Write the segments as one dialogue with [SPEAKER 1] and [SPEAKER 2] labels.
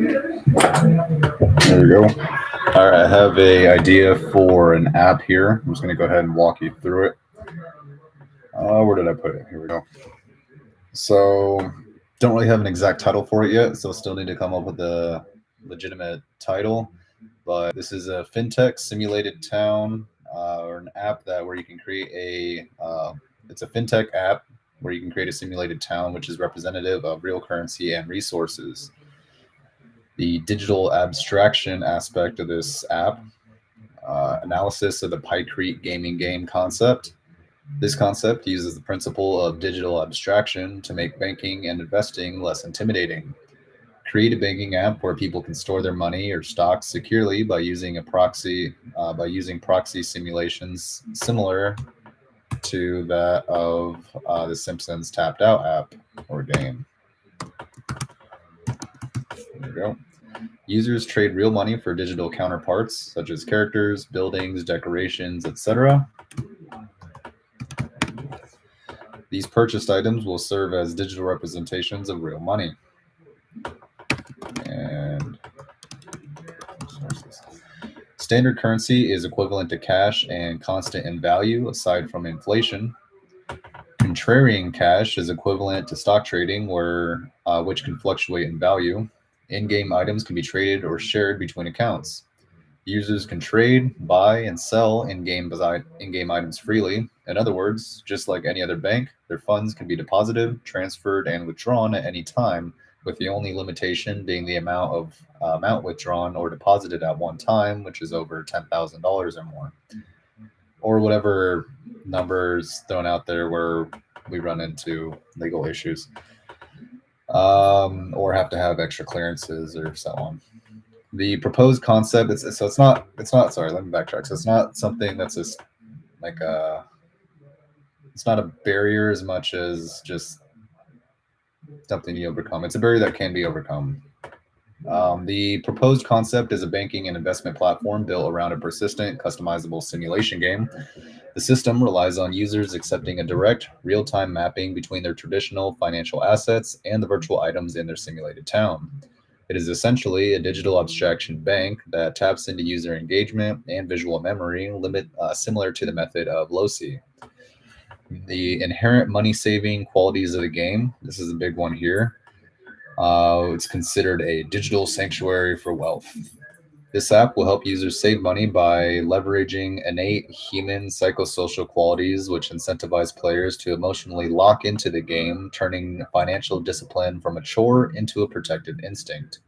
[SPEAKER 1] There we go. All right, I have a idea for an app here. I'm just going to go ahead and walk you through it. Where did I put it? Here we go. So, don't really have an exact title for it yet, so still need to come up with a legitimate title. But this is a FinTech simulated town, or an app that where you can create it's a FinTech app where you can create a simulated town which is representative of real currency and resources. The digital abstraction aspect of this app, analysis of the Pykrete gaming game concept. This concept uses the principle of digital abstraction to make banking and investing less intimidating. Create a banking app where people can store their money or stocks securely by using proxy simulations similar to that of the Simpsons tapped out app or game. There we go. Users trade real money for digital counterparts such as characters, buildings, decorations, etc. These purchased items will serve as digital representations of real money. And standard currency is equivalent to cash and constant in value aside from inflation. Contrarian cash is equivalent to stock trading, which can fluctuate in value. In-game items can be traded or shared between accounts. Users can trade, buy, and sell in-game items freely. In other words, just like any other bank, their funds can be deposited, transferred, and withdrawn at any time, with the only limitation being the amount withdrawn or deposited at one time, which is over $10,000 or more, or whatever numbers thrown out there where we run into legal issues, or have to have extra clearances or so on. The proposed concept it's not sorry, let me backtrack. So it's not something that's just like it's not a barrier as much as just something you overcome. It's a barrier that can be overcome. The proposed concept is a banking and investment platform built around a persistent, customizable simulation game. The system relies on users accepting a direct, real-time mapping between their traditional financial assets and the virtual items in their simulated town. It is essentially a digital abstraction bank that taps into user engagement and visual memory, similar to the method of LOCI. The inherent money-saving qualities of the game, this is a big one here. It's considered a digital sanctuary for wealth. This app will help users save money by leveraging innate human psychosocial qualities, which incentivize players to emotionally lock into the game, turning financial discipline from a chore into a protective instinct.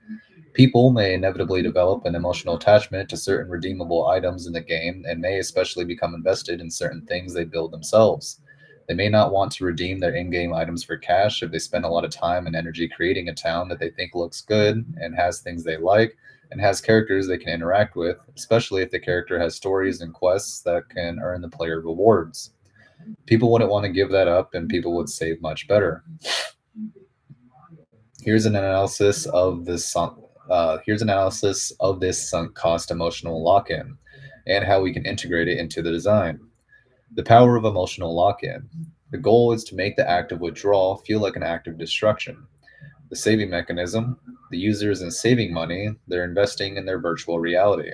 [SPEAKER 1] People may inevitably develop an emotional attachment to certain redeemable items in the game and may especially become invested in certain things they build themselves. They may not want to redeem their in-game items for cash if they spend a lot of time and energy creating a town that they think looks good and has things they like and has characters they can interact with, especially if the character has stories and quests that can earn the player rewards. People wouldn't want to give that up, and people would save much better. Here's an analysis of this sunk cost emotional lock-in and how we can integrate it into the design. The power of emotional lock-in. The goal is to make the act of withdrawal feel like an act of destruction. The saving mechanism. The user isn't saving money, they're investing in their virtual reality.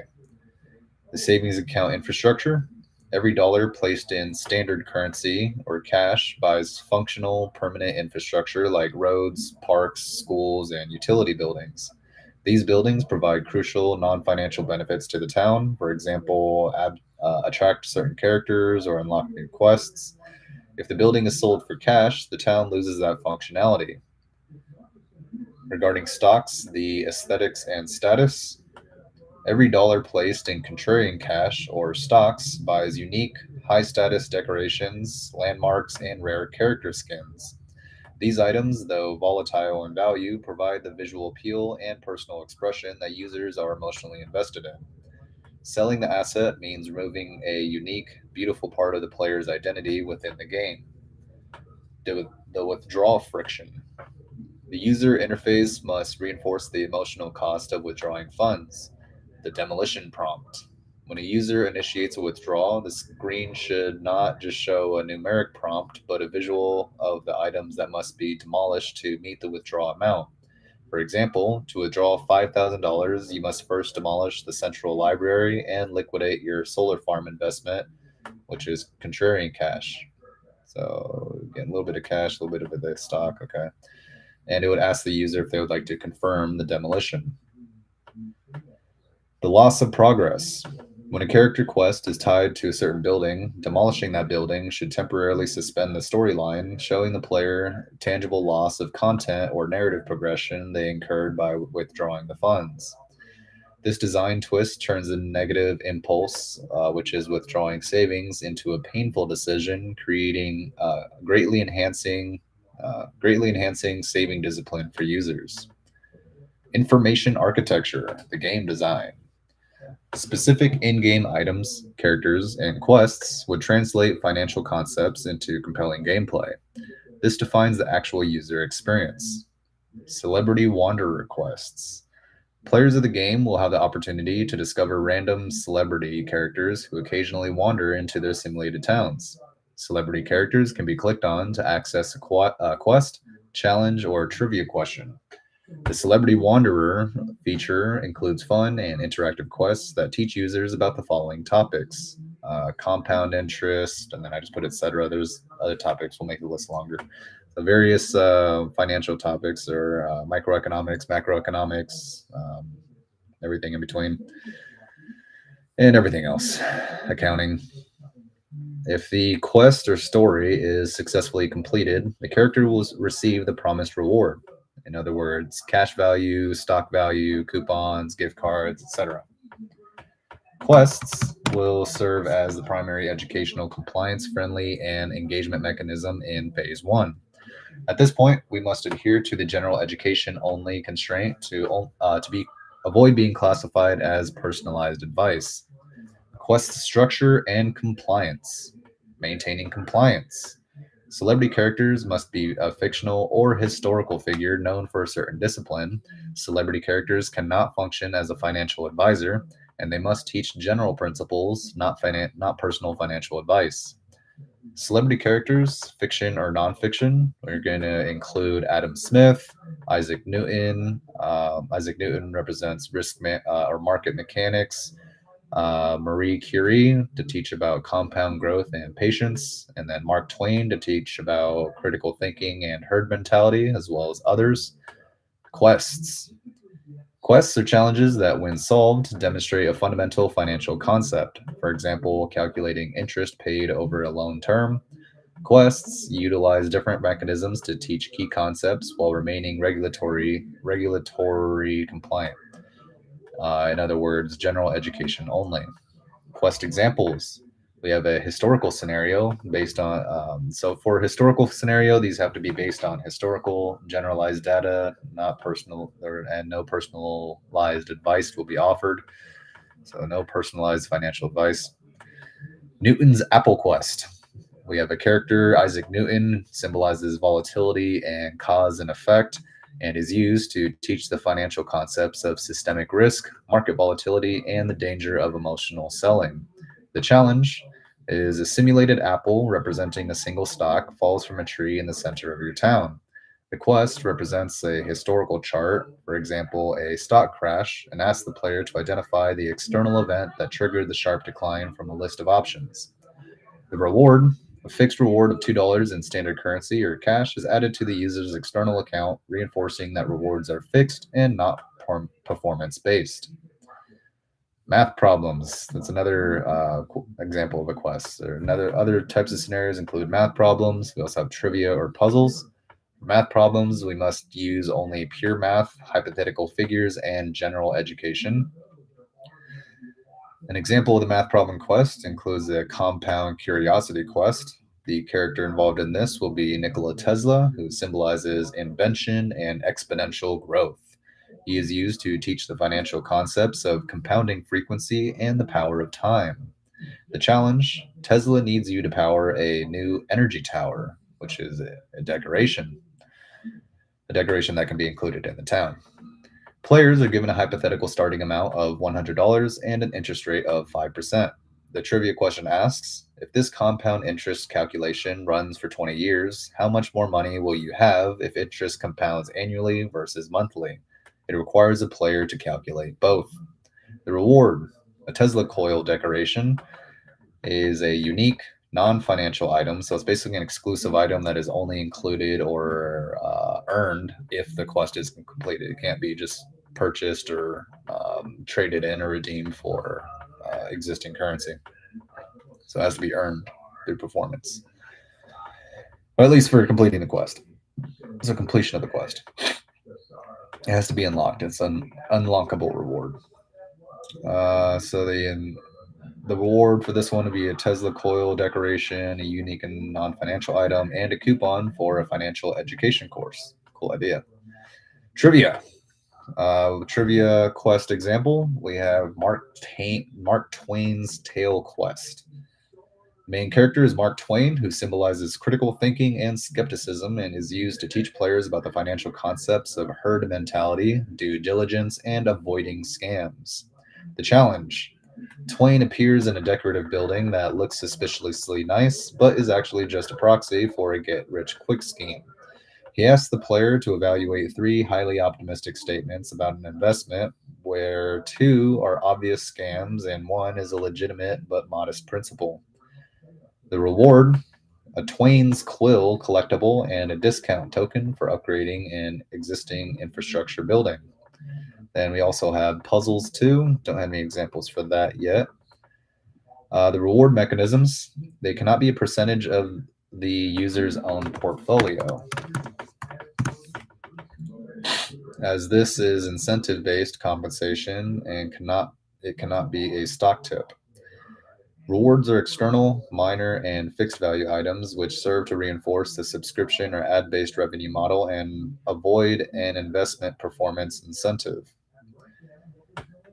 [SPEAKER 1] The savings account infrastructure. Every dollar placed in standard currency or cash buys functional, permanent infrastructure like roads, parks, schools, and utility buildings. These buildings provide crucial non-financial benefits to the town, for example, attract certain characters or unlock new quests. If the building is sold for cash, the town loses that functionality. Regarding stocks, the aesthetics and status. Every dollar placed in Contrarian Cash or stocks buys unique, high-status decorations, landmarks, and rare character skins. These items, though volatile in value, provide the visual appeal and personal expression that users are emotionally invested in. Selling the asset means removing a unique, beautiful part of the player's identity within the game. The withdrawal friction. The user interface must reinforce the emotional cost of withdrawing funds. The demolition prompt. When a user initiates a withdrawal, the screen should not just show a numeric prompt, but a visual of the items that must be demolished to meet the withdrawal amount. For example, to withdraw $5,000, you must first demolish the central library and liquidate your solar farm investment, which is Contrarian Cash. So again, a little bit of cash, a little bit of the stock, okay. And it would ask the user if they would like to confirm the demolition. The loss of progress. When a character quest is tied to a certain building, demolishing that building should temporarily suspend the storyline, showing the player tangible loss of content or narrative progression they incurred by withdrawing the funds. This design twist turns a negative impulse, which is withdrawing savings, into a painful decision, creating greatly enhancing saving discipline for users. Information architecture, the game design. Specific in-game items, characters, and quests would translate financial concepts into compelling gameplay. This defines the actual user experience. Celebrity wanderer quests. Players of the game will have the opportunity to discover random celebrity characters who occasionally wander into their simulated towns. Celebrity characters can be clicked on to access a quest, challenge, or trivia question. The Celebrity Wanderer feature includes fun and interactive quests that teach users about the following topics: compound interest, and then I just put etc. There's other topics, we'll make the list longer. The various financial topics are microeconomics, macroeconomics, everything in between, and everything else, accounting. If the quest or story is successfully completed, the character will receive the promised reward. In other words, cash value, stock value, coupons, gift cards, etc. Quests will serve as the primary educational, compliance-friendly, and engagement mechanism in Phase 1. At this point, we must adhere to the general education-only constraint to avoid being classified as personalized advice. Quest structure and compliance. Maintaining compliance. Celebrity characters must be a fictional or historical figure known for a certain discipline. Celebrity characters cannot function as a financial advisor, and they must teach general principles, not personal financial advice. Celebrity characters, fiction or nonfiction, we're going to include Adam Smith, Isaac Newton. Isaac Newton represents or market mechanics. Marie Curie to teach about compound growth and patience, and then Mark Twain to teach about critical thinking and herd mentality, as well as others. Quests. Quests are challenges that, when solved, demonstrate a fundamental financial concept. For example, calculating interest paid over a loan term. Quests utilize different mechanisms to teach key concepts while remaining regulatory compliant. In other words, general education only. Quest examples. We have a historical scenario based on, so for a historical scenario, these have to be based on historical generalized data, not personal, and no personalized advice will be offered. So no personalized financial advice. Newton's Apple Quest. We have a character, Isaac Newton, symbolizes volatility and cause and effect, and is used to teach the financial concepts of systemic risk, market volatility, and the danger of emotional selling. The challenge is a simulated apple representing a single stock falls from a tree in the center of your town. The quest represents a historical chart, for example, a stock crash, and asks the player to identify the external event that triggered the sharp decline from a list of options. The reward, a fixed reward of $2 in standard currency or cash, is added to the user's external account, reinforcing that rewards are fixed and not performance-based. Math problems. That's another example of a quest. Other types of scenarios include math problems. We also have trivia or puzzles. For math problems, we must use only pure math, hypothetical figures, and general education. An example of the math problem quest includes the compound curiosity quest. The character involved in this will be Nikola Tesla, who symbolizes invention and exponential growth. He is used to teach the financial concepts of compounding frequency and the power of time. The challenge, Tesla needs you to power a new energy tower, which is a decoration that can be included in the town. Players are given a hypothetical starting amount of $100 and an interest rate of 5%. The trivia question asks, if this compound interest calculation runs for 20 years, how much more money will you have if interest compounds annually versus monthly? It requires a player to calculate both. The reward, a Tesla coil decoration, is a unique non-financial item. So it's basically an exclusive item that is only included or earned if the quest is completed. It can't be just purchased or traded in or redeemed for existing currency. So it has to be earned through performance, or at least for completing the quest. So completion of the quest. It has to be unlocked. It's an unlockable reward. So the reward for this one would be a Tesla coil decoration, a unique and non-financial item, and a coupon for a financial education course. Cool idea. Trivia. Trivia quest example, we have Mark Twain's Tale Quest. The main character is Mark Twain, who symbolizes critical thinking and skepticism and is used to teach players about the financial concepts of herd mentality, due diligence, and avoiding scams. The challenge. Twain appears in a decorative building that looks suspiciously nice, but is actually just a proxy for a get-rich-quick scheme. He asks the player to evaluate 3 highly optimistic statements about an investment, where 2 are obvious scams and 1 is a legitimate but modest principle. The reward, a Twain's Quill collectible and a discount token for upgrading an existing infrastructure building. Then we also have puzzles too. Don't have any examples for that yet. The reward mechanisms, they cannot be a percentage of the user's own portfolio, as this is incentive-based compensation and it cannot be a stock tip. Rewards are external, minor, and fixed value items which serve to reinforce the subscription or ad-based revenue model and avoid an investment performance incentive.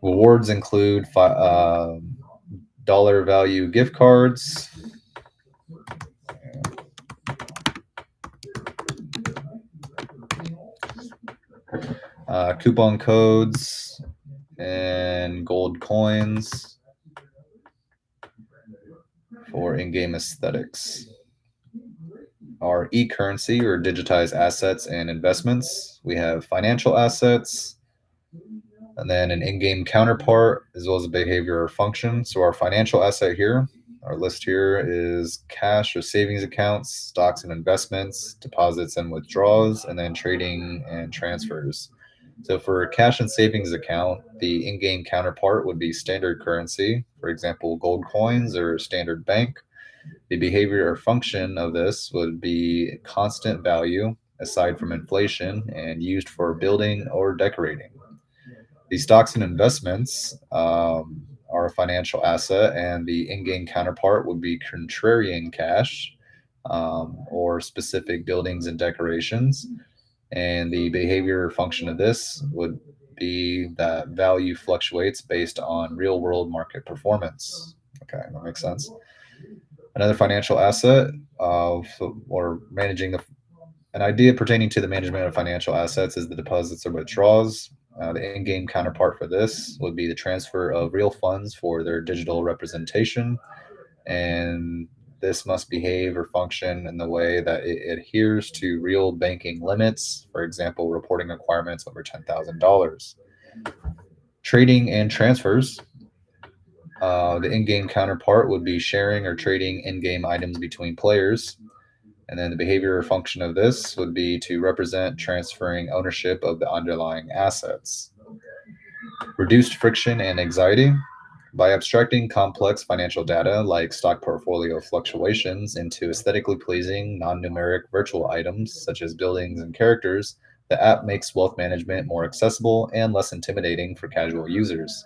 [SPEAKER 1] Rewards include dollar value gift cards, coupon codes, and gold coins for in-game aesthetics. Our e-currency or digitized assets and investments. We have financial assets, and then an in-game counterpart, as well as a behavior or function. So our financial asset here, our list here is cash or savings accounts, stocks and investments, deposits and withdrawals, and then trading and transfers. So for a cash and savings account, the in-game counterpart would be standard currency, for example, gold coins or standard bank. The behavior or function of this would be constant value aside from inflation and used for building or decorating. The stocks and investments are a financial asset, and the in-game counterpart would be Contrarian Cash or specific buildings and decorations. And the behavior function of this would be that value fluctuates based on real world market performance. Okay, that makes sense. Another financial asset or managing an idea pertaining to the management of financial assets is the deposits or withdrawals. The in-game counterpart for this would be the transfer of real funds for their digital representation, and this must behave or function in the way that it adheres to real banking limits, for example, reporting requirements over $10,000. Trading and transfers. The in-game counterpart would be sharing or trading in-game items between players. And then the behavior or function of this would be to represent transferring ownership of the underlying assets. Reduced friction and anxiety. By abstracting complex financial data like stock portfolio fluctuations into aesthetically pleasing, non-numeric virtual items such as buildings and characters, the app makes wealth management more accessible and less intimidating for casual users.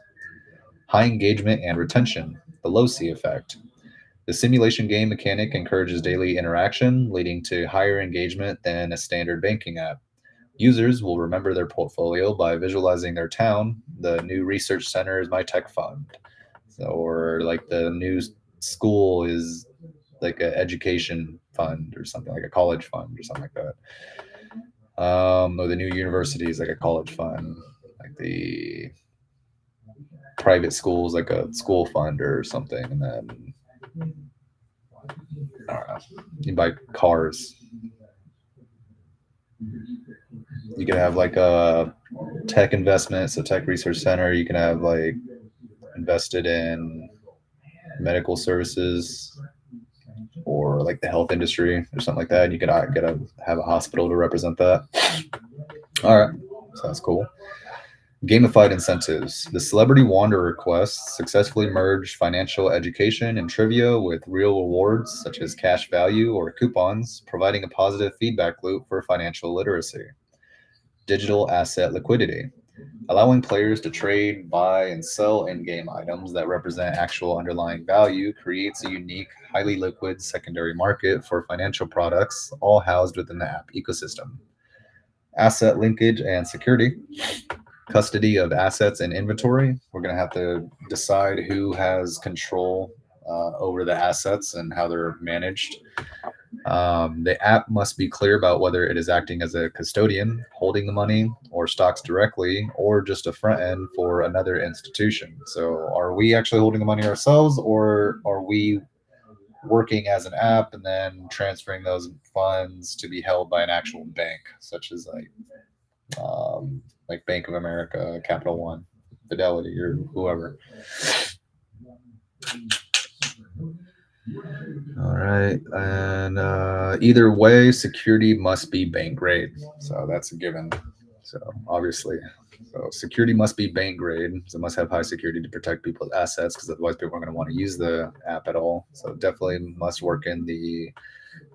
[SPEAKER 1] High engagement and retention, the low-C effect. The simulation game mechanic encourages daily interaction, leading to higher engagement than a standard banking app. Users will remember their portfolio by visualizing their town. The new research center is my tech fund. Or like the new school is like an education fund or something, like a college fund or something like that. Or the new university is like a college fund, like the private schools, like a school fund or something, and then I don't know, you buy cars. You can have like a tech investment, so tech research center. You can have like invested in medical services or like the health industry or something like that. And you can get a have a hospital to represent that. All right, sounds cool. Gamified incentives. The Celebrity Wanderer quest successfully merged financial education and trivia with real rewards such as cash value or coupons, providing a positive feedback loop for financial literacy. Digital asset liquidity. Allowing players to trade, buy, and sell in-game items that represent actual underlying value creates a unique, highly liquid secondary market for financial products, all housed within the app ecosystem. Asset linkage and security. Custody of assets and inventory. We're going to have to decide who has control over the assets and how they're managed. The app must be clear about whether it is acting as a custodian, holding the money, or stocks directly, or just a front end for another institution. So, are we actually holding the money ourselves, or are we working as an app and then transferring those funds to be held by an actual bank, such as like Bank of America, Capital One, Fidelity, or whoever? All right, and either way, security must be bank grade. So that's a given. So obviously, so security must be bank grade. So it must have high security to protect people's assets, because otherwise people aren't going to want to use the app at all. So definitely must work in the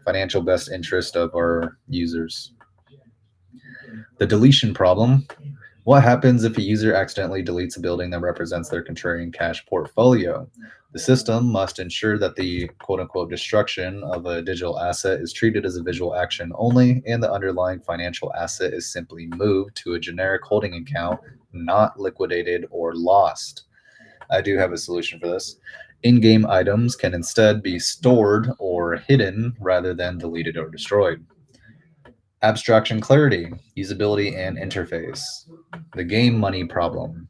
[SPEAKER 1] financial best interest of our users. The deletion problem. What happens if a user accidentally deletes a building that represents their Contrarian Cash portfolio? The system must ensure that the quote-unquote destruction of a digital asset is treated as a visual action only, and the underlying financial asset is simply moved to a generic holding account, not liquidated or lost. I do have a solution for this. In-game items can instead be stored or hidden rather than deleted or destroyed. Abstraction clarity, usability, and interface. The game money problem.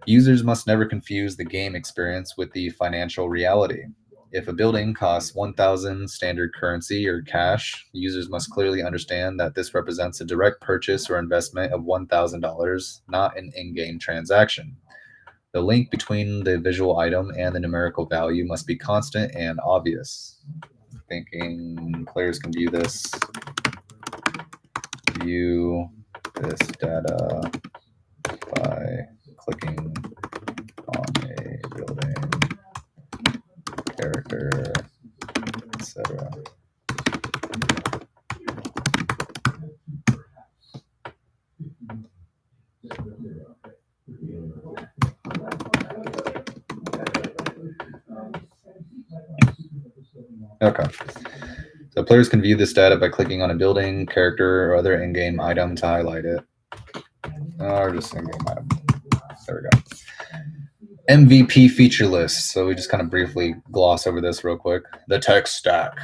[SPEAKER 1] Users must never confuse the game experience with the financial reality. If a building costs 1,000 standard currency or cash, users must clearly understand that this represents a direct purchase or investment of $1,000, not an in-game transaction. The link between the visual item and the numerical value must be constant and obvious. Thinking players can view this data by clicking on a building, character, etc. Okay. So players can view this data by clicking on a building, character, or other in-game item to highlight it. Or just in-game item. There we go. MVP feature list. So we just kind of briefly gloss over this real quick. The tech stack.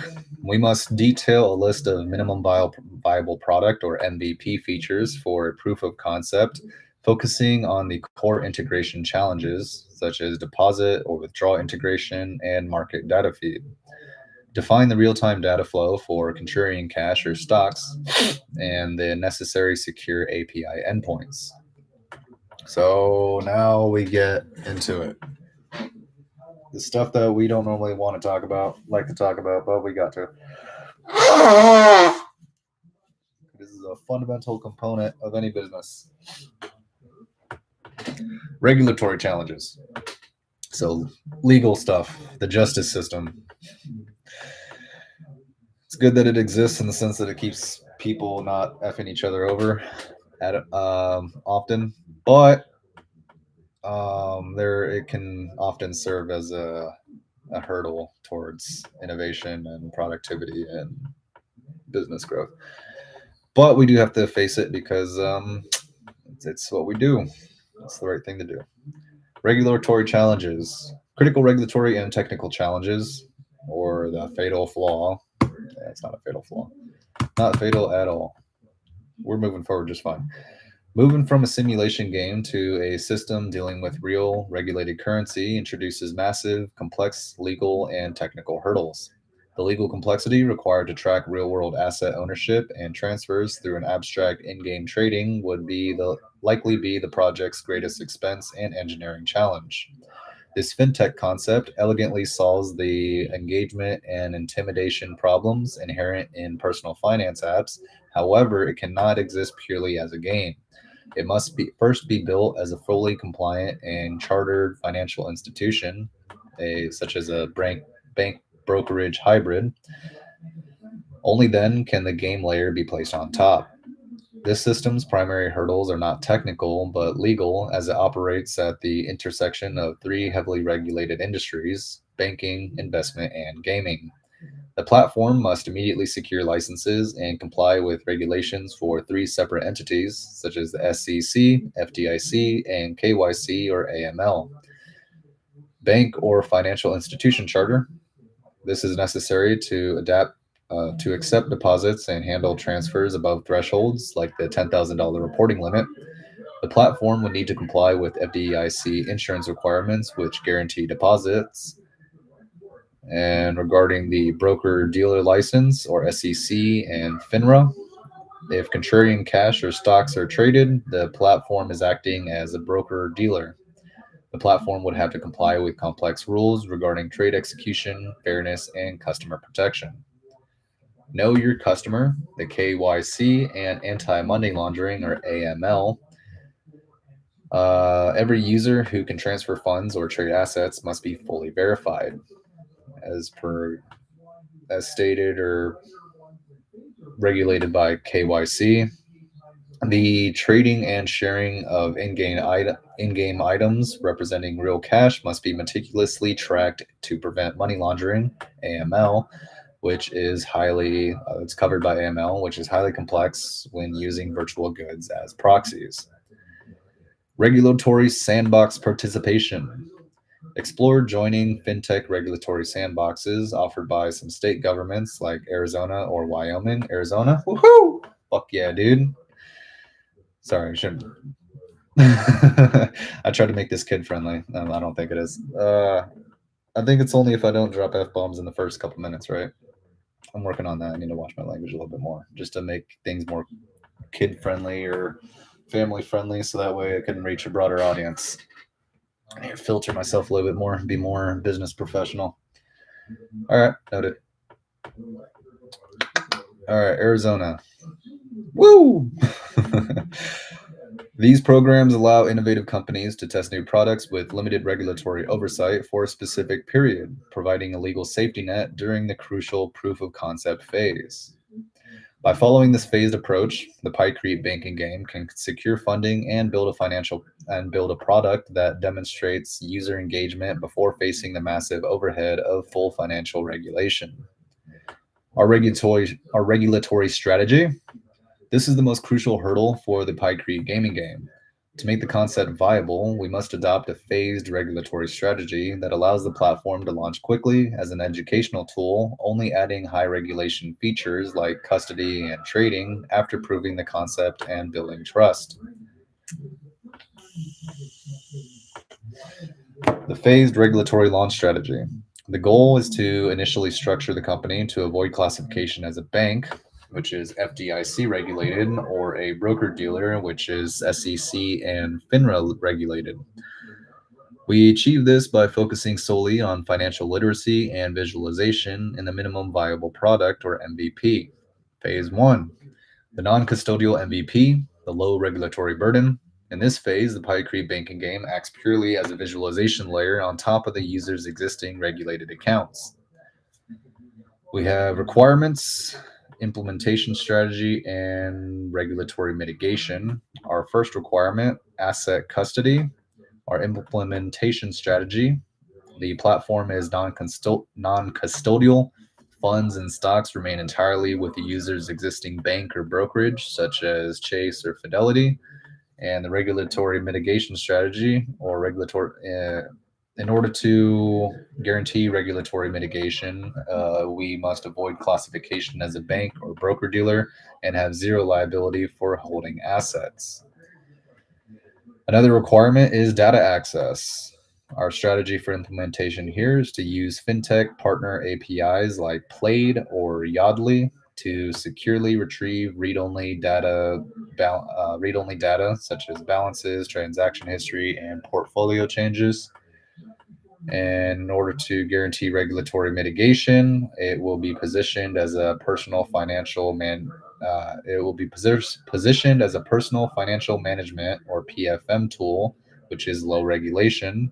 [SPEAKER 1] We must detail a list of minimum viable product or MVP features for a proof of concept, focusing on the core integration challenges, such as deposit or withdrawal integration and market data feed. Define the real-time data flow for Contrarian Cash or stocks and the necessary secure API endpoints. So now we get into it. The stuff that we don't normally want to talk about, but we got to. This is a fundamental component of any business. Regulatory challenges. So legal stuff, the justice system. It's good that it exists in the sense that it keeps people not effing each other over often, but it can often serve as a hurdle towards innovation and productivity and business growth. But we do have to face it because it's what we do. It's the right thing to do. Regulatory challenges, critical regulatory and technical challenges, or the fatal flaw. It's not a fatal flaw. Not fatal at all. We're moving forward just fine. Moving from a simulation game to a system dealing with real regulated currency introduces massive, complex legal and technical hurdles. The legal complexity required to track real-world asset ownership and transfers through an abstract in-game trading would likely be the project's greatest expense and engineering challenge. This FinTech concept elegantly solves the engagement and intimidation problems inherent in personal finance apps. However, it cannot exist purely as a game. It must be first be built as a fully compliant and chartered financial institution, such as a bank brokerage hybrid. Only then can the game layer be placed on top. This system's primary hurdles are not technical, but legal, as it operates at the intersection of three heavily regulated industries: banking, investment, and gaming. The platform must immediately secure licenses and comply with regulations for three separate entities, such as the SEC, FDIC, and KYC or AML. Bank or financial institution charter. This is necessary to adapt to accept deposits and handle transfers above thresholds like the $10,000 reporting limit. The platform would need to comply with FDIC insurance requirements, which guarantee deposits. And regarding the broker dealer license or SEC and FINRA, if Contrarian Cash or stocks are traded, the platform is acting as a broker dealer. The platform would have to comply with complex rules regarding trade execution, fairness, and customer protection. Know Your Customer, the KYC, and Anti Money Laundering or AML. Every user who can transfer funds or trade assets must be fully verified, as per as stated or regulated by KYC. The trading and sharing of in-game items representing real cash must be meticulously tracked to prevent money laundering, AML, which is it's covered by AML, which is highly complex when using virtual goods as proxies. Regulatory sandbox participation. Explore joining fintech regulatory sandboxes offered by some state governments like Arizona or Wyoming. Arizona? Woohoo! Fuck yeah, dude. Sorry, I shouldn't. I tried to make this kid friendly. I don't think it is. I think it's only if I don't drop F bombs in the first couple minutes, right? I'm working on that. I need to watch my language a little bit more just to make things more kid friendly or family friendly so that way I can reach a broader audience. I need to filter myself a little bit more, be more business professional. All right, noted. All right, Arizona. Woo! These programs allow innovative companies to test new products with limited regulatory oversight for a specific period, providing a legal safety net during the crucial proof of concept phase. By following this phased approach, the Pykrete banking game can secure funding and build a product that demonstrates user engagement before facing the massive overhead of full financial regulation. Our regulatory strategy. This is the most crucial hurdle for the Pykrete gaming game. To make the concept viable, we must adopt a phased regulatory strategy that allows the platform to launch quickly as an educational tool, only adding high regulation features like custody and trading after proving the concept and building trust. The phased regulatory launch strategy. The goal is to initially structure the company to avoid classification as a bank, which is FDIC regulated, or a broker dealer, which is SEC and FINRA regulated. We achieve this by focusing solely on financial literacy and visualization in the minimum viable product, or MVP. Phase 1, the non-custodial MVP, the low regulatory burden. In this phase, the Pykrete banking game acts purely as a visualization layer on top of the user's existing regulated accounts. We have requirements, implementation strategy, and regulatory mitigation. Our first requirement, asset custody. Our implementation strategy. The platform is non-custodial. Funds and stocks remain entirely with the user's existing bank or brokerage, such as Chase or Fidelity. And the regulatory mitigation strategy, or in order to guarantee regulatory mitigation, we must avoid classification as a bank or broker dealer and have zero liability for holding assets. Another requirement is data access. Our strategy for implementation here is to use FinTech partner APIs like Plaid or Yodlee to securely retrieve read-only data, such as balances, transaction history, and portfolio changes. And in order to guarantee regulatory mitigation, it will be positioned as a personal financial positioned as a personal financial management or PFM tool, which is low regulation.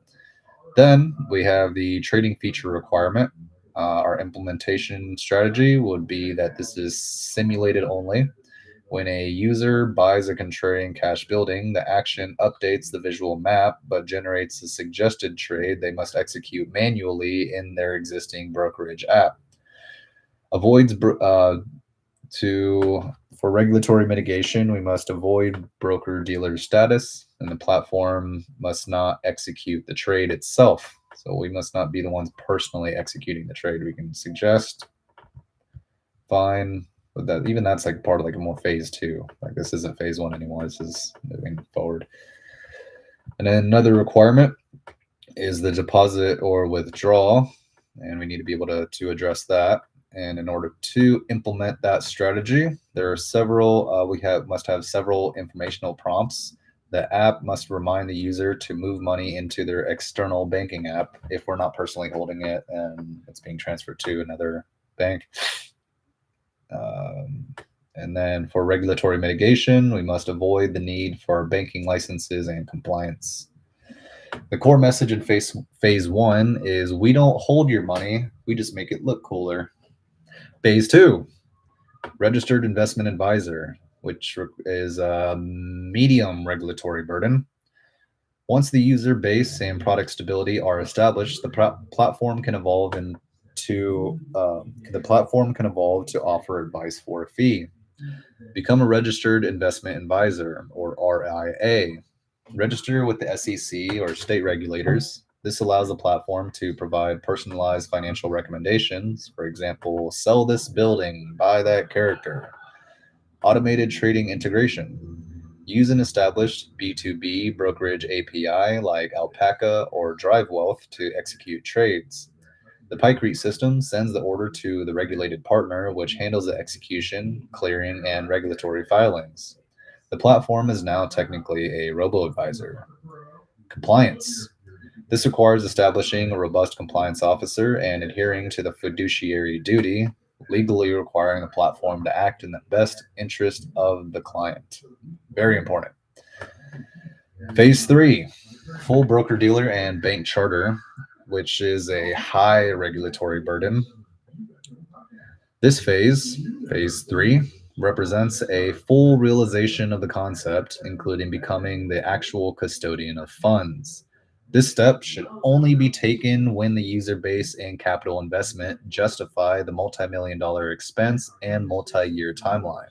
[SPEAKER 1] Then we have the trading feature requirement. Our implementation strategy would be that this is simulated only. When a user buys a Contrarian Cash building, the action updates the visual map but generates a suggested trade they must execute manually in their existing brokerage app. Avoids for regulatory mitigation, we must avoid broker-dealer status, and the platform must not execute the trade itself. So we must not be the ones personally executing the trade. We can suggest, fine, but that's like part of like a more phase 2. Like this isn't phase 1 anymore. This is moving forward. And then another requirement is the deposit or withdraw, and we need to be able to address that. And in order to implement that strategy, there are several. Must have several informational prompts. The app must remind the user to move money into their external banking app if we're not personally holding it and it's being transferred to another bank. And then for regulatory mitigation, we must avoid the need for banking licenses and compliance. The core message in phase 1 is we don't hold your money, we just make it look cooler. Phase 2, registered investment advisor, which is a medium regulatory burden. Once the user base and product stability are established, the platform can evolve to offer advice for a fee. Become a registered investment advisor, or RIA. Register with the SEC or state regulators. This allows the platform to provide personalized financial recommendations. For example, sell this building, buy that character. Automated trading integration. Use an established B2B brokerage API like Alpaca or DriveWealth to execute trades. The Pykrete system sends the order to the regulated partner, which handles the execution, clearing, and regulatory filings. The platform is now technically a robo-advisor. Compliance. This requires establishing a robust compliance officer and adhering to the fiduciary duty, legally requiring the platform to act in the best interest of the client. Very important. Phase 3, full broker-dealer and bank charter, which is a high regulatory burden. This phase 3, represents a full realization of the concept, including becoming the actual custodian of funds. This step should only be taken when the user base and capital investment justify the multi-million-dollar expense and multi-year timeline.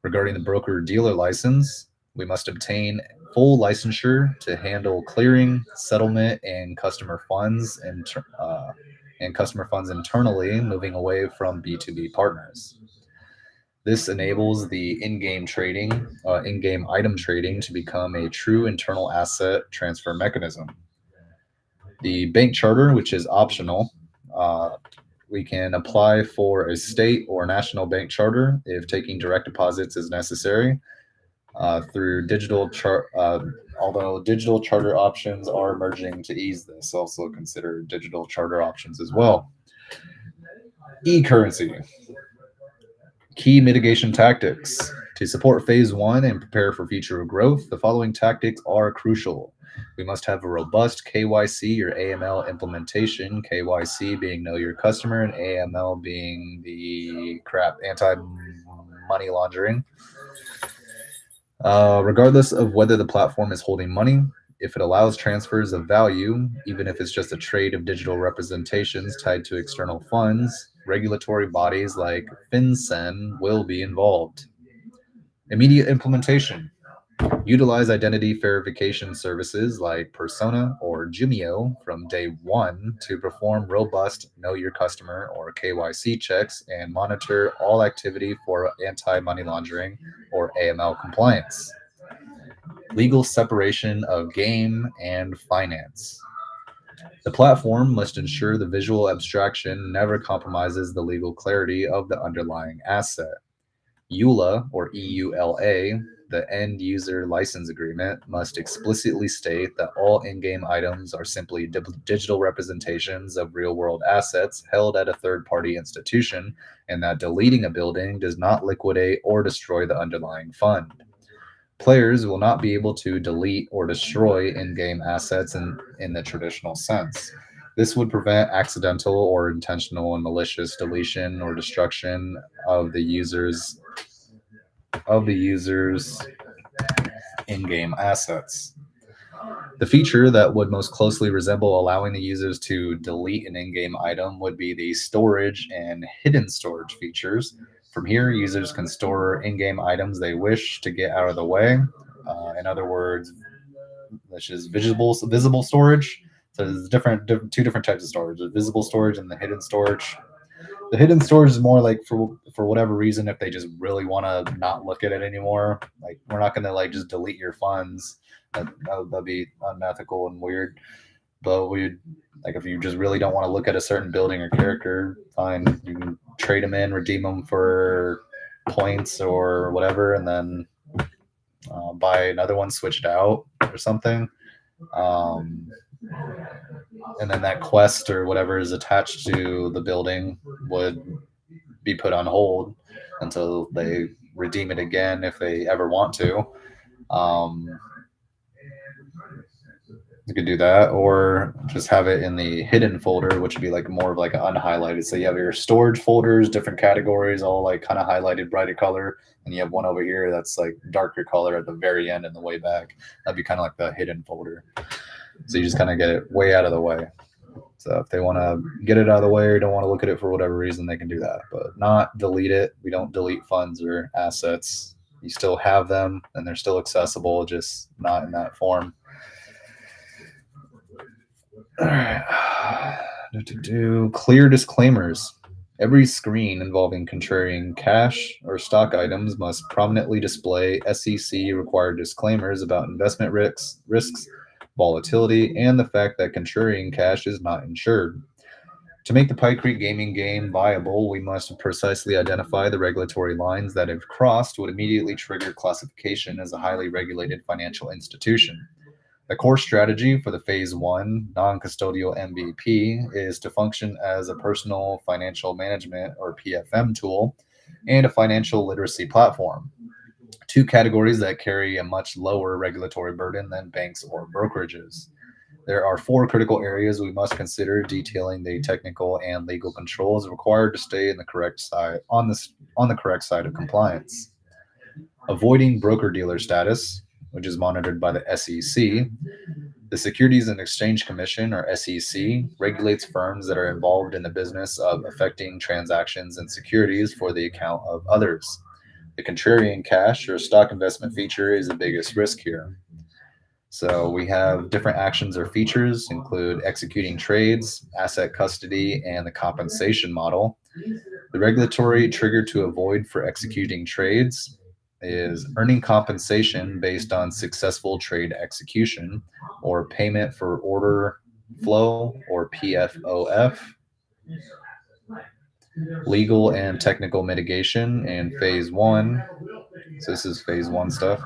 [SPEAKER 1] Regarding the broker-dealer license, we must obtain full licensure to handle clearing, settlement, and customer funds internally, moving away from B2B partners. This enables the in-game item trading to become a true internal asset transfer mechanism. The bank charter, which is optional, we can apply for a state or national bank charter if taking direct deposits is necessary. Through although digital charter options are emerging to ease this, also consider digital charter options as well. E-currency. Key mitigation tactics. To support phase 1 and prepare for future growth, the following tactics are crucial. We must have a robust KYC or AML implementation, KYC being know your customer and AML being the anti-money laundering. Regardless of whether the platform is holding money, if it allows transfers of value, even if it's just a trade of digital representations tied to external funds, regulatory bodies like FinCEN will be involved. Immediate implementation. Utilize identity verification services like Persona or Jumio from day 1 to perform robust Know Your Customer or KYC checks and monitor all activity for anti-money laundering or AML compliance. Legal separation of game and finance. The platform must ensure the visual abstraction never compromises the legal clarity of the underlying asset. EULA, or EULA, the End User License Agreement, must explicitly state that all in-game items are simply digital representations of real-world assets held at a third-party institution, and that deleting a building does not liquidate or destroy the underlying fund. Players will not be able to delete or destroy in-game assets in the traditional sense. This would prevent accidental or intentional and malicious deletion or destruction of the user's in-game assets. The feature that would most closely resemble allowing the users to delete an in-game item would be the storage and hidden storage features. From here, users can store in-game items they wish to get out of the way. In other words, which is visible storage. So there's two different types of storage: the visible storage and the hidden storage. The hidden storage is more like for whatever reason, if they just really want to not look at it anymore, like we're not going to like just delete your funds. That'd be unethical and weird. But we like if you just really don't want to look at a certain building or character, fine, you can trade them in, redeem them for points or whatever, and then buy another one, switch it out or something. And then that quest or whatever is attached to the building would be put on hold until they redeem it again if they ever want to. You could do that, or just have it in the hidden folder, which would be like more of like an unhighlighted. So you have your storage folders, different categories, all like kind of highlighted brighter color, and you have one over here that's like darker color at the very end and the way back. That'd be kind of like the hidden folder. So you just kind of get it way out of the way. So if they want to get it out of the way or don't want to look at it for whatever reason, they can do that, but not delete it. We don't delete funds or assets. You still have them and they're still accessible, just not in that form. All right. Clear disclaimers. Every screen involving Contrarian Cash or stock items must prominently display SEC-required disclaimers about investment risks, volatility, and the fact that Contrarian Cash is not insured. To make the Pykrete gaming game viable, we must precisely identify the regulatory lines that, if crossed, would immediately trigger classification as a highly regulated financial institution. The core strategy for the Phase 1 non-custodial MVP is to function as a personal financial management or PFM tool and a financial literacy platform, two categories that carry a much lower regulatory burden than banks or brokerages. There are four critical areas we must consider detailing the technical and legal controls required to stay in the correct side on the correct side of compliance. Avoiding broker-dealer status, which is monitored by the SEC. The Securities and Exchange Commission, or SEC, regulates firms that are involved in the business of effecting transactions and securities for the account of others. The Contrarian Cash, or stock investment feature, is the biggest risk here. So we have different actions or features include executing trades, asset custody, and the compensation model. The regulatory trigger to avoid for executing trades is earning compensation based on successful trade execution or payment for order flow or PFOF. Legal and technical mitigation in Phase 1. So this is Phase 1 stuff.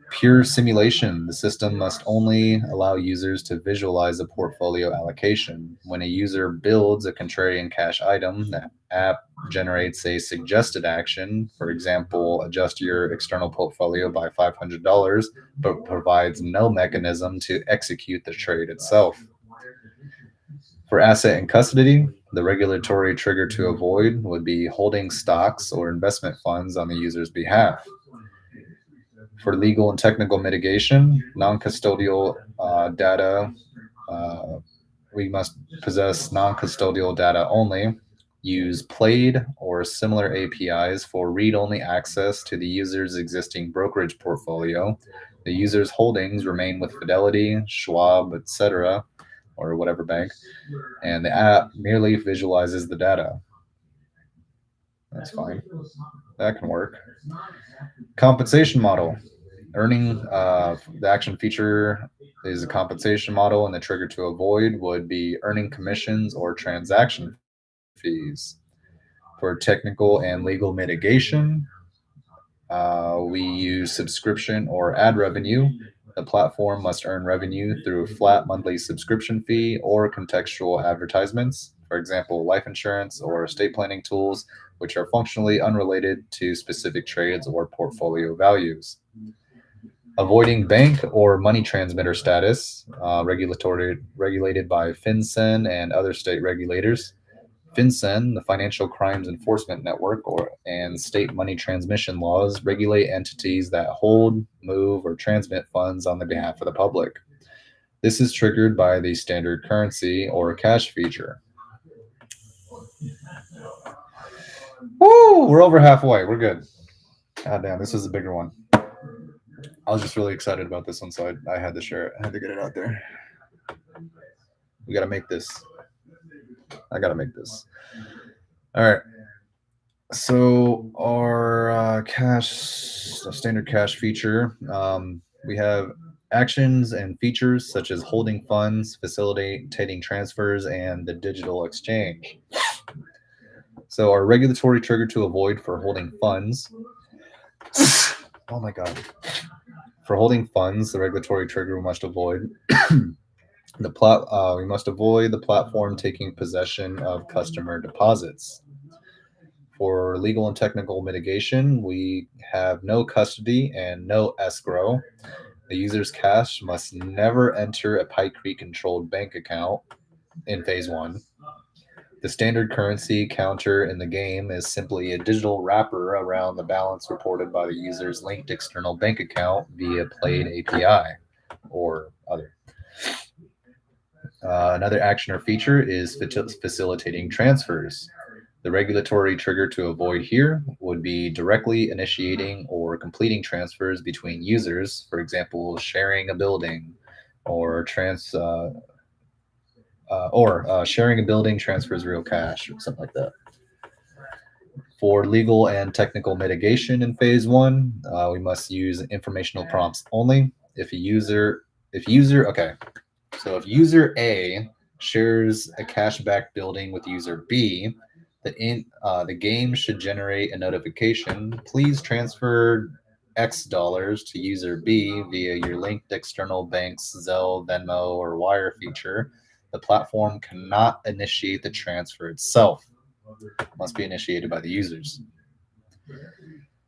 [SPEAKER 1] Pure simulation. The system must only allow users to visualize a portfolio allocation. When a user builds a Contrarian Cash item, the app generates a suggested action, for example, adjust your external portfolio by $500, but provides no mechanism to execute the trade itself. For asset and custody, the regulatory trigger to avoid would be holding stocks or investment funds on the user's behalf. For legal and technical mitigation, non-custodial data, we must possess non-custodial data only, use PLAID or similar APIs for read-only access to the user's existing brokerage portfolio. The user's holdings remain with Fidelity, Schwab, etc., or whatever bank, and the app merely visualizes the data. That's fine. That can work. Compensation model. Earning, the action feature is a compensation model, and the trigger to avoid would be earning commissions or transaction fees. For technical and legal mitigation, we use subscription or ad revenue. The platform must earn revenue through a flat monthly subscription fee or contextual advertisements, for example, life insurance or estate planning tools, which are functionally unrelated to specific trades or portfolio values. Avoiding bank or money transmitter status, regulated by FinCEN and other state regulators. FinCEN, the Financial Crimes Enforcement Network, and state money transmission laws regulate entities that hold, move, or transmit funds on the behalf of the public. This is triggered by the standard currency or cash feature. Woo! We're over halfway. We're good. God damn, this is a bigger one. I was just really excited about this one, so I had to share it. I had to get it out there. We got to make this. I got to make this. All right. So our standard cash feature, we have actions and features such as holding funds, facilitating transfers, and the digital exchange. So our regulatory trigger to avoid for holding funds. Oh my God. For holding funds, the regulatory trigger we must avoid. We must avoid the platform taking possession of customer deposits. For legal and technical mitigation, we have no custody and no escrow. The user's cash must never enter a Pykrete controlled bank account in phase 1. The standard currency counter in the game is simply a digital wrapper around the balance reported by the user's linked external bank account via Played API or other. Another action or feature is facilitating transfers. The regulatory trigger to avoid here would be directly initiating or completing transfers between users, for example, sharing a building or sharing a building transfers real cash or something like that. For legal and technical mitigation in phase 1, we must use informational prompts only. If user A shares a cashback building with user B, the game should generate a notification. Please transfer X dollars to user B via your linked external bank's Zelle, Venmo, or Wire feature. The platform cannot initiate the transfer itself. It must be initiated by the users.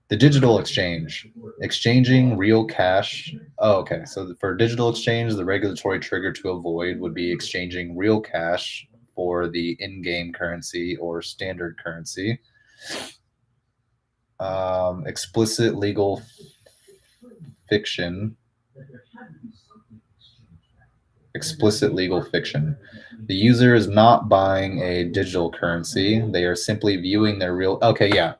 [SPEAKER 1] The digital exchange, exchanging real cash. Oh, okay. So for digital exchange, the regulatory trigger to avoid would be exchanging real cash for the in-game currency or standard currency. Explicit legal fiction. Explicit legal fiction. The user is not buying a digital currency. They are simply viewing their real. Okay, yeah.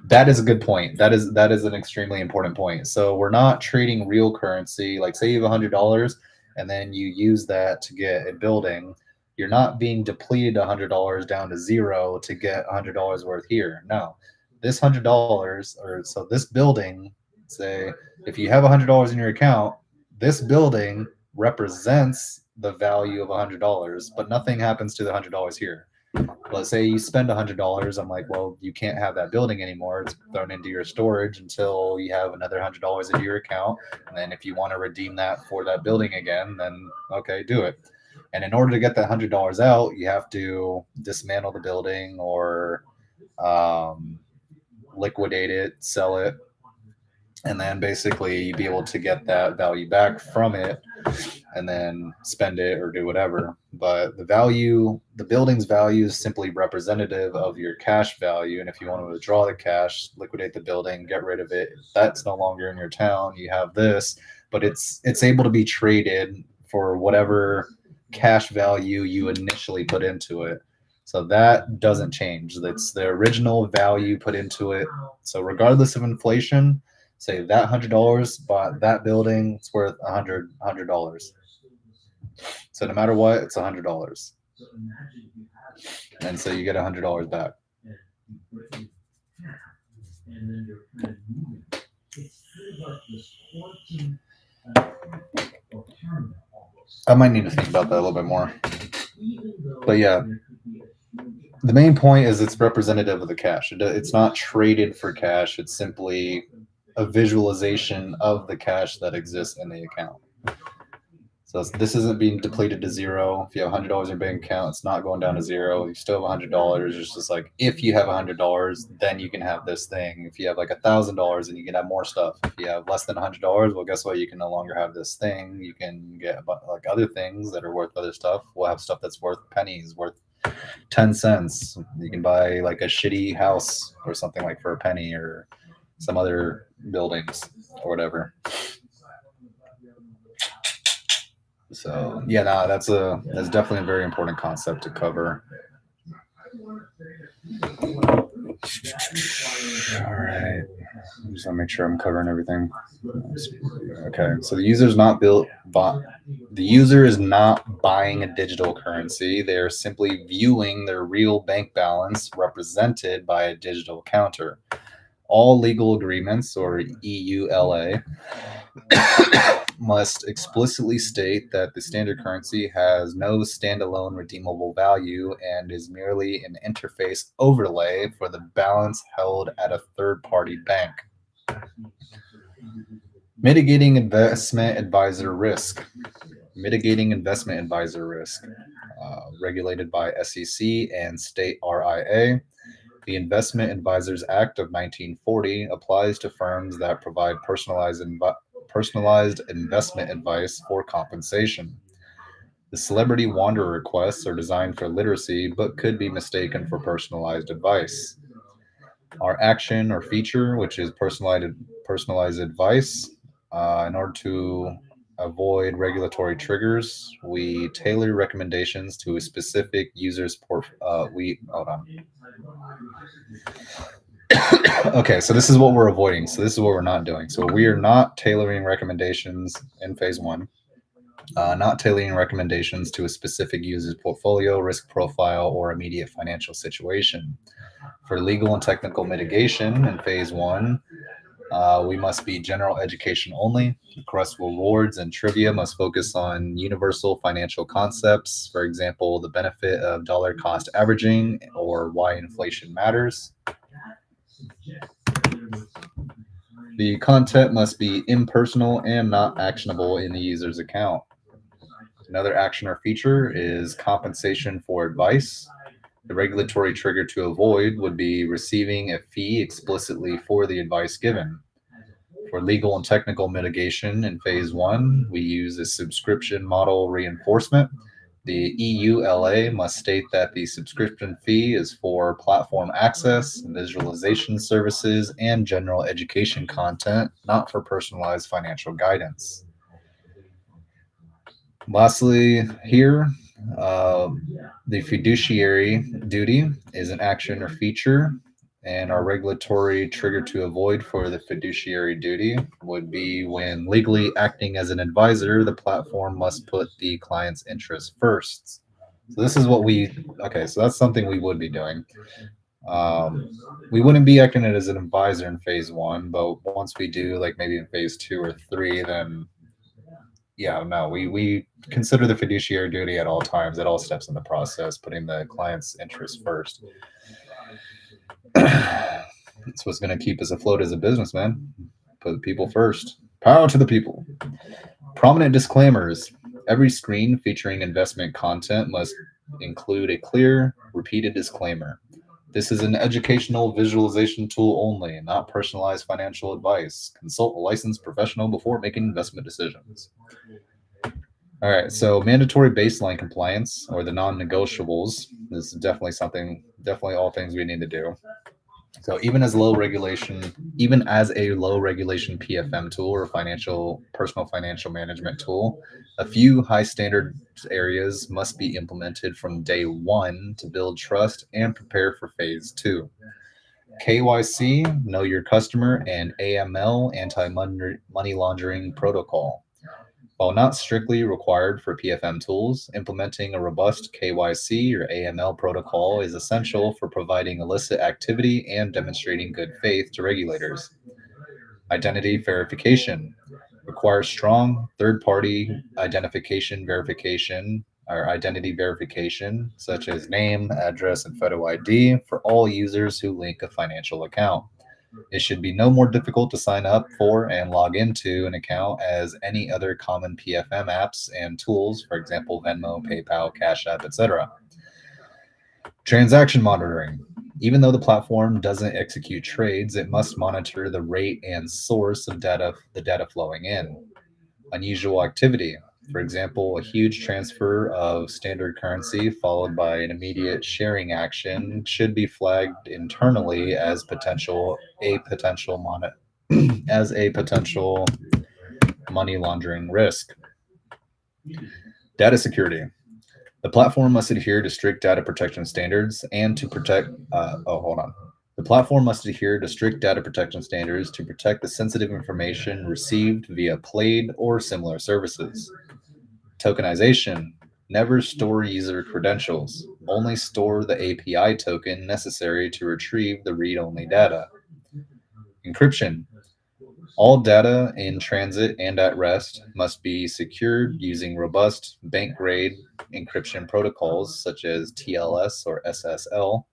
[SPEAKER 1] That is a good point. That is an extremely important point. So we're not trading real currency. Like say you have $100 and then you use that to get a building. You're not being depleted $100 down to zero to get $100 worth here. No, this $100 so this building, say if you have $100 in your account, this building represents the value of $100, but nothing happens to the $100 here. Let's say you spend $100. I'm like, well, you can't have that building anymore. It's thrown into your storage until you have another $100 into your account. And then if you want to redeem that for that building again, then okay, do it. And in order to get that $100 out, you have to dismantle the building or liquidate it, sell it, and then basically you'd be able to get that value back from it and then spend it or do whatever. But the building's value is simply representative of your cash value. And if you want to withdraw the cash, liquidate the building, get rid of it, that's no longer in your town. You have this, but it's able to be traded for whatever cash value you initially put into it. So that doesn't change. That's the original value put into it. So regardless of inflation, say that $100 bought that building, it's worth $100. So no matter what, it's $100. And so you get $100 back. I might need to think about that a little bit more. But yeah, the main point is it's representative of the cash. It's not traded for cash. It's simply a visualization of the cash that exists in the account. So this isn't being depleted to zero. If you have $100 in your bank account, it's not going down to zero. You still have $100. It's just like if you have $100, then you can have this thing. If you have like $1,000, then you can have more stuff. If you have less than $100, well, guess what? You can no longer have this thing. You can get like other things that are worth other stuff. We'll have stuff that's worth pennies, worth 10 cents. You can buy like a shitty house or something like for a penny, or some other buildings or whatever. So yeah, no, that's definitely a very important concept to cover. All right, I just want to make sure I'm covering everything. Okay, so the user is not buying a digital currency. They are simply viewing their real bank balance represented by a digital counter. All legal agreements, or EULA, must explicitly state that the standard currency has no standalone redeemable value and is merely an interface overlay for the balance held at a third-party bank. Mitigating investment advisor risk. Regulated by SEC and state RIA. The Investment Advisors Act of 1940 applies to firms that provide personalized investment advice for compensation. The celebrity wanderer requests are designed for literacy but could be mistaken for personalized advice. Our action or feature, which is personalized advice, in order to avoid regulatory triggers, we tailor recommendations to a specific user's hold on. Okay, so this is what we're avoiding. So this is what we're not doing. So we are not tailoring recommendations in phase one, not tailoring recommendations to a specific user's portfolio, risk profile, or immediate financial situation. For legal and technical mitigation in phase one, we must be general education only. Request rewards and trivia must focus on universal financial concepts. For example, the benefit of dollar cost averaging or why inflation matters. The content must be impersonal and not actionable in the user's account. Another action or feature is compensation for advice. The regulatory trigger to avoid would be receiving a fee explicitly for the advice given. For legal and technical mitigation in phase one, we use a subscription model reinforcement. The EULA must state that the subscription fee is for platform access, visualization services, and general education content, not for personalized financial guidance. Lastly, here, the fiduciary duty is an action or feature, and our regulatory trigger to avoid for the fiduciary duty would be when legally acting as an advisor, the platform must put the client's interests first. So this is what so that's something we would be doing. We wouldn't be acting as an advisor in phase one, but once we do, like maybe in phase 2 or 3, then we consider the fiduciary duty at all times, at all steps in the process, putting the client's interests first. It's what's going to keep us afloat as a business, man. Put people first. Power to the people. Prominent disclaimers. Every screen featuring investment content must include a clear, repeated disclaimer. This is an educational visualization tool only, not personalized financial advice. Consult a licensed professional before making investment decisions. All right, so mandatory baseline compliance, or the non-negotiables, is definitely all things we need to do. So even as a low regulation PFM tool or personal financial management tool, a few high standard areas must be implemented from day one to build trust and prepare for phase 2. KYC, know your customer, and AML, anti-money laundering protocol. While not strictly required for PFM tools, implementing a robust KYC or AML protocol is essential for providing illicit activity and demonstrating good faith to regulators. Identity verification requires strong third-party identification verification or identity verification, such as name, address, and photo ID for all users who link a financial account. It should be no more difficult to sign up for and log into an account as any other common PFM apps and tools, for example, Venmo, PayPal, Cash App, etc. Transaction monitoring. Even though the platform doesn't execute trades, it must monitor the rate and source of the data flowing in. Unusual activity. For example, a huge transfer of standard currency followed by an immediate sharing action should be flagged internally as a potential money laundering risk. Data security. The platform must adhere to strict data protection standards and to protect. The platform must adhere to strict data protection standards to protect the sensitive information received via Plaid or similar services. Tokenization. Never store user credentials. Only store the API token necessary to retrieve the read-only data. Encryption. All data in transit and at rest must be secured using robust bank-grade encryption protocols such as TLS or SSL.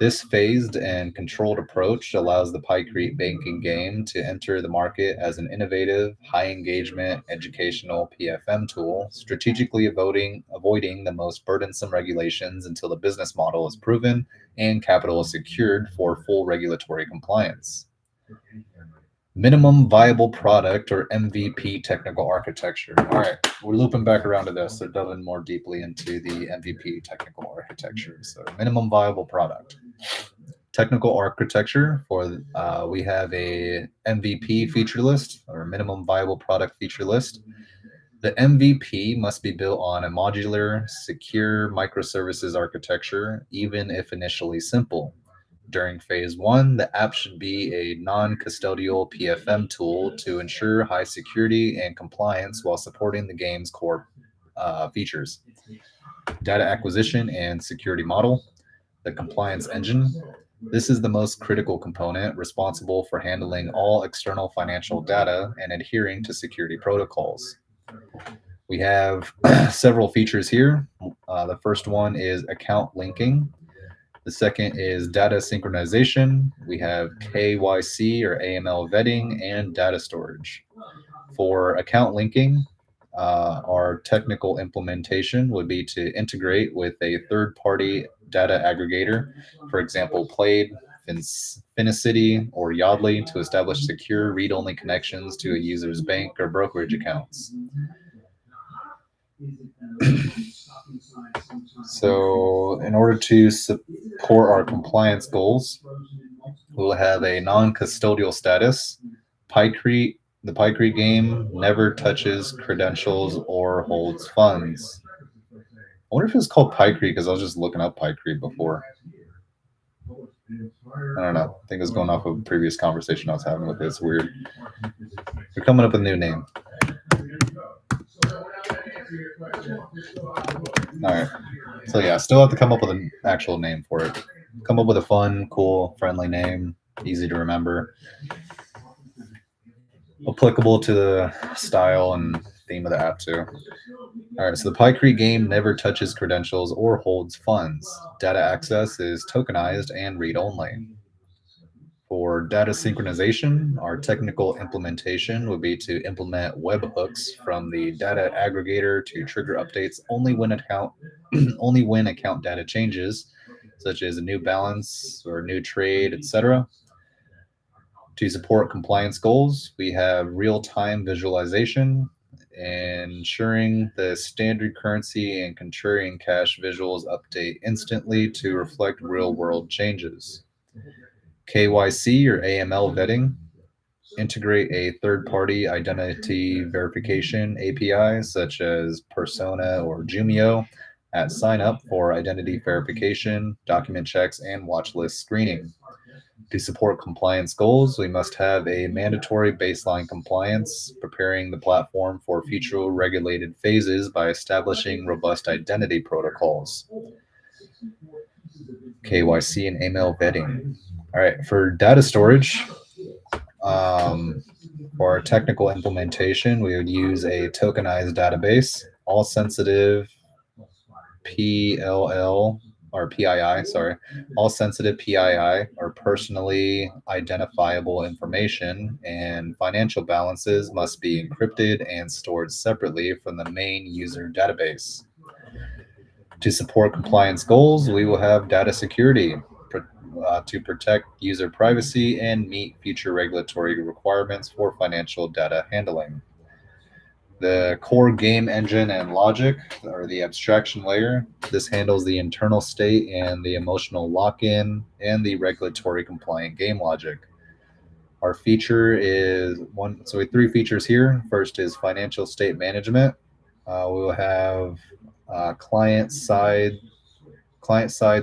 [SPEAKER 1] This phased and controlled approach allows the Pykrete banking game to enter the market as an innovative, high-engagement educational PFM tool, strategically avoiding the most burdensome regulations until the business model is proven and capital is secured for full regulatory compliance. Minimum viable product or MVP technical architecture. All right, we're looping back around to this, so delving more deeply into the MVP technical architecture. So minimum viable product. Technical architecture we have a MVP feature list or minimum viable product feature list. The MVP must be built on a modular, secure microservices architecture, even if initially simple. During phase 1, the app should be a non-custodial PFM tool to ensure high security and compliance while supporting the game's core features. Data acquisition and security model, the compliance engine. This is the most critical component responsible for handling all external financial data and adhering to security protocols. We have several features here. The first one is account linking. The second is data synchronization. We have KYC or AML vetting and data storage. For account linking, our technical implementation would be to integrate with a third-party data aggregator, for example, Plaid, Finicity, or Yodlee, to establish secure read-only connections to a user's bank or brokerage accounts. So in order to support our compliance goals, we'll have a non-custodial status. The Pykrete game never touches credentials or holds funds. I wonder if it's called Pykrete because I was just looking up Pykrete before. I don't know. I think it's going off of a previous conversation I was having with it. It's weird. We're coming up with a new name. All right. So yeah, still have to come up with an actual name for it. Come up with a fun, cool, friendly name, easy to remember, applicable to the style and theme of the app too. All right, so the Pykrete game never touches credentials or holds funds. Data access is tokenized and read-only. For data synchronization, our technical implementation would be to implement webhooks from the data aggregator to trigger updates only when account data changes, such as a new balance or new trade, etc. To support compliance goals, we have real-time visualization, ensuring the standard currency and Contrarian Cash visuals update instantly to reflect real-world changes. KYC or AML vetting, integrate a third-party identity verification API such as Persona or Jumio at sign-up for identity verification, document checks, and watch list screening. To support compliance goals, we must have a mandatory baseline compliance, preparing the platform for future regulated phases by establishing robust identity protocols. KYC and AML vetting. All right, for data storage, For our technical implementation, we would use a tokenized database, all sensitive PLL or PII, sorry, all sensitive PII or personally identifiable information and financial balances must be encrypted and stored separately from the main user database. To support compliance goals, we will have data security to protect user privacy and meet future regulatory requirements for financial data handling. The core game engine and logic, or the abstraction layer, this handles the internal state and the emotional lock-in and the regulatory compliant game logic. Our feature is one, so we have three features here. First is financial state management. We will have client-side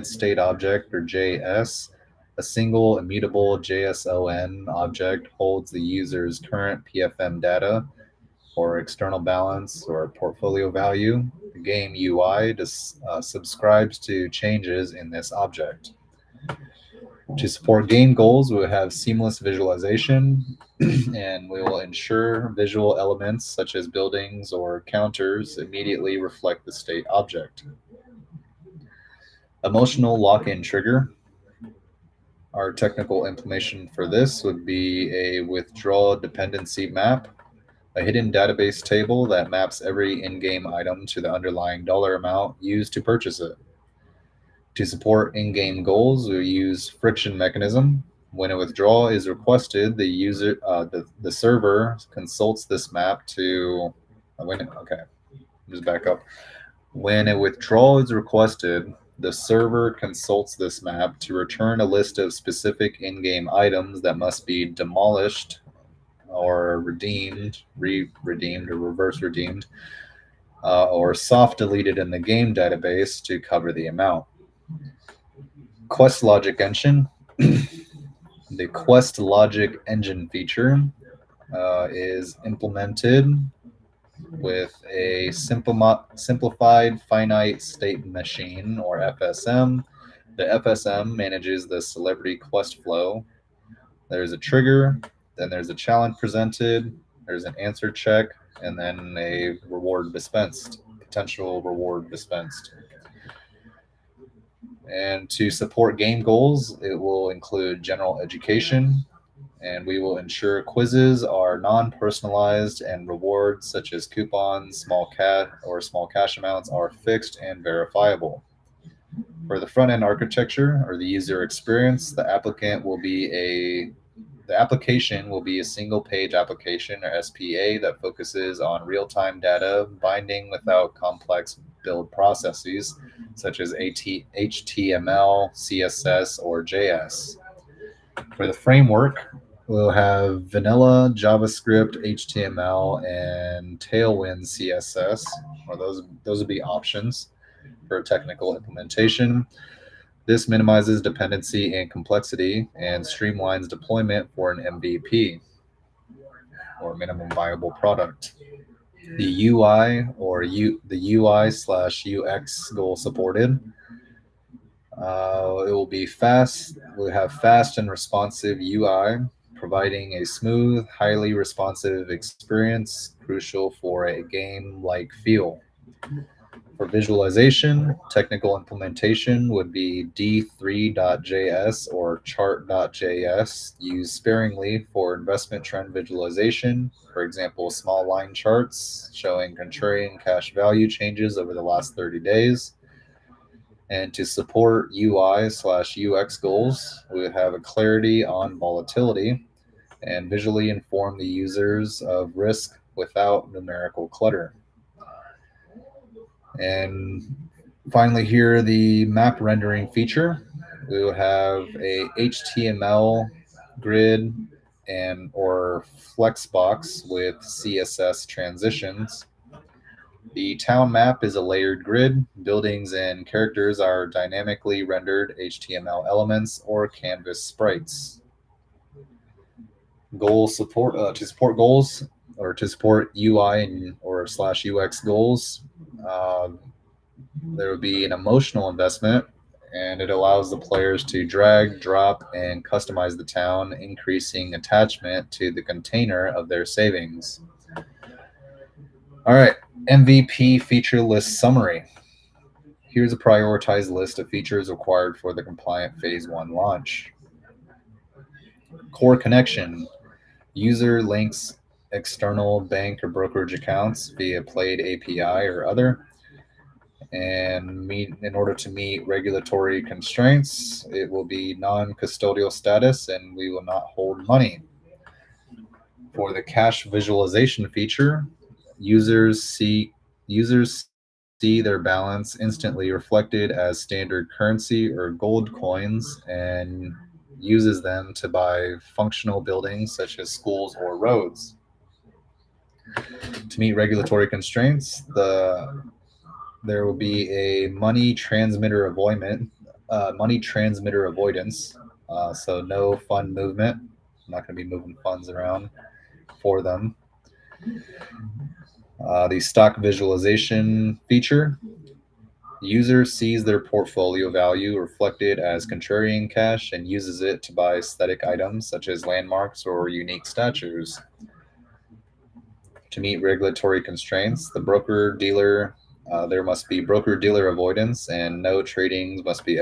[SPEAKER 1] state object, or JS. A single immutable JSON object holds the user's current PFM data or external balance or portfolio value. The game UI subscribes to changes in this object. To support game goals, we will have seamless visualization, and we will ensure visual elements such as buildings or counters immediately reflect the state object. Emotional lock-in trigger. Our technical implementation for this would be a withdraw dependency map, a hidden database table that maps every in-game item to the underlying dollar amount used to purchase it. To support in-game goals, we use friction mechanism. When a withdrawal is requested, the server consults this map to just back up. When a withdrawal is requested, the server consults this map to return a list of specific in-game items that must be demolished or redeemed, redeemed or reverse redeemed, or soft deleted in the game database to cover the amount. Quest Logic Engine. The Quest Logic Engine feature is implemented with a simplified finite state machine, or FSM. The FSM manages the celebrity quest flow. There's a trigger, then there's a challenge presented, there's an answer check, and then a reward dispensed, potential reward dispensed. And to support game goals, it will include general education, and we will ensure quizzes are non-personalized and rewards such as coupons, small cash amounts are fixed and verifiable. For the front-end architecture or the user experience, the application will be a single-page application, or SPA, that focuses on real-time data binding without complex build processes such as HTML, CSS, or JS. For the framework, we'll have vanilla JavaScript, HTML, and Tailwind CSS, or those would be options for technical implementation. This minimizes dependency and complexity and streamlines deployment for an MVP, or minimum viable product. The UI the UI/UX goal supported. It will be fast. We'll have fast and responsive UI, providing a smooth, highly responsive experience, crucial for a game-like feel. For visualization, technical implementation would be D3.js or chart.js, used sparingly for investment trend visualization. For example, small line charts showing contrarian cash value changes over the last 30 days. And to support UI/UX goals, we would have a clarity on volatility and visually inform the users of risk without numerical clutter. And finally here, the map rendering feature. We will have a HTML grid or flexbox with CSS transitions. The town map is a layered grid. Buildings and characters are dynamically rendered HTML elements or canvas sprites. To support goals, or to support UI or/UX goals, there would be an emotional investment, and it allows the players to drag, drop, and customize the town, increasing attachment to the container of their savings. All right, MVP feature list summary. Here's a prioritized list of features required for the compliant Phase 1 launch. Core connection. User links external bank or brokerage accounts via Plaid API or other. And in order to meet regulatory constraints, it will be non-custodial status and we will not hold money. For the cash visualization feature, users see their balance instantly reflected as standard currency or gold coins and uses them to buy functional buildings such as schools or roads. To meet regulatory constraints, there will be a money transmitter avoidance. So no fund movement. I'm not going to be moving funds around for them. The stock visualization feature. User sees their portfolio value reflected as Contrarian Cash and uses it to buy aesthetic items such as landmarks or unique statues. To meet regulatory constraints, the broker-dealer, there must be broker-dealer avoidance and no tradings must be,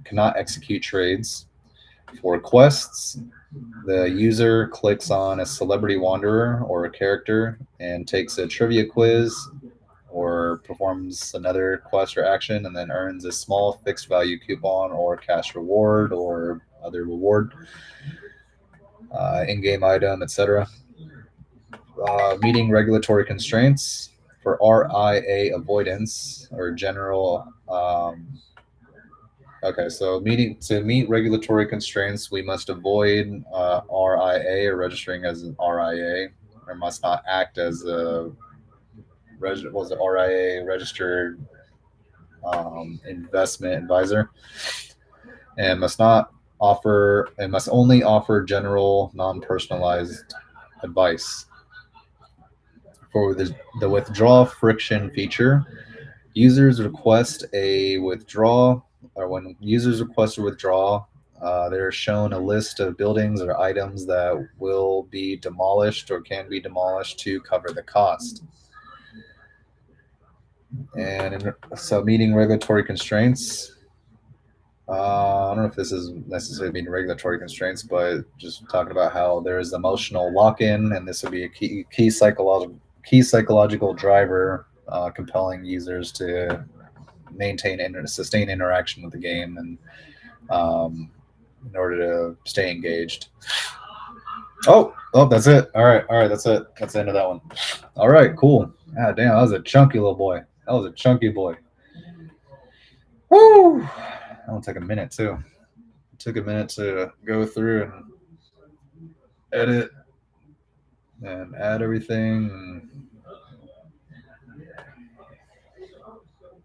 [SPEAKER 1] cannot execute trades. For quests, the user clicks on a celebrity wanderer or a character and takes a trivia quiz or performs another quest or action and then earns a small fixed value coupon or cash reward or other reward, in-game item, etc. Meeting regulatory constraints for RIA avoidance or general. Okay, so to meet regulatory constraints, we must avoid RIA or registering as an RIA, or must not act as a RIA registered investment advisor, and must only offer general non-personalized advice. For the withdraw friction feature, users request a withdraw, or when users request a withdraw, they're shown a list of buildings or items that will be demolished or can be demolished to cover the cost. And so meeting regulatory constraints, I don't know if this is necessarily meeting regulatory constraints, but just talking about how there is emotional lock-in, and this would be a key psychological driver, compelling users to maintain and sustain interaction with the game, and in order to stay engaged. Oh, that's it. All right, that's it. That's the end of that one. All right, cool. Ah, damn, that was a chunky little boy. That was a chunky boy. Woo! That'll take a minute too. It took a minute to go through and edit and add everything.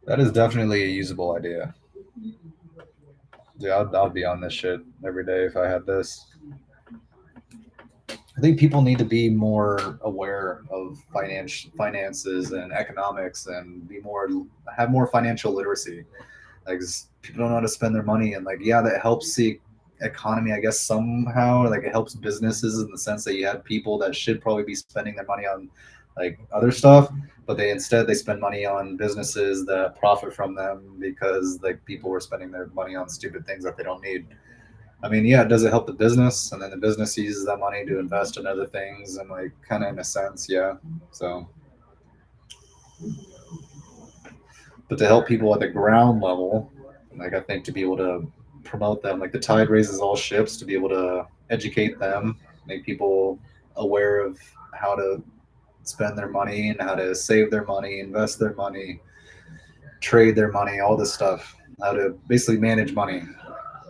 [SPEAKER 1] That is definitely a usable idea. Dude, I'll be on this shit every day if I had this. I think people need to be more aware of finances and economics and have more financial literacy. Like, people don't know how to spend their money, and that helps the economy, I guess, somehow. Like, it helps businesses in the sense that you have people that should probably be spending their money on other stuff, but they spend money on businesses that profit from them because people were spending their money on stupid things that they don't need. I mean, yeah, does it help the business? And then the business uses that money to invest in other things, and kind of in a sense, yeah. So, but to help people at the ground level, I think to be able to promote them, the tide raises all ships, to be able to educate them, make people aware of how to spend their money and how to save their money, invest their money, trade their money, all this stuff, how to basically manage money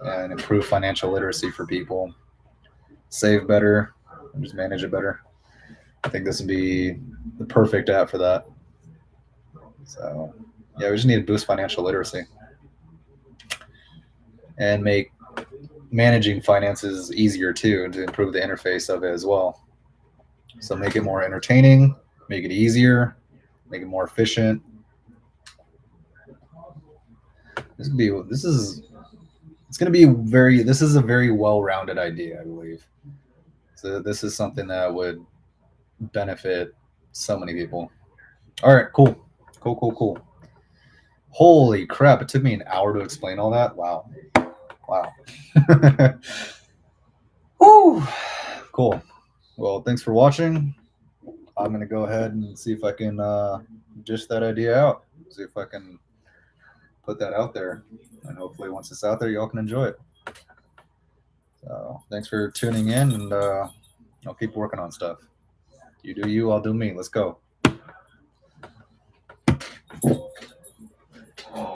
[SPEAKER 1] and improve financial literacy for people, save better, and just manage it better. I think this would be the perfect app for that. So, yeah, we just need to boost financial literacy and make managing finances easier too, to improve the interface of it as well. So make it more entertaining, make it easier, make it more efficient. This could be. This is. It's going to be very. This is a very well-rounded idea, I believe. So this is something that would benefit so many people. All right, cool, cool, cool, cool. Holy crap! It took me an hour to explain all that. Wow, wow. Woo! Cool. Well, thanks for watching. I'm gonna go ahead and see if I can dish that idea out. See if I can put that out there, and hopefully, once it's out there, y'all can enjoy it. So, thanks for tuning in, and I'll keep working on stuff. You do you, I'll do me. Let's go.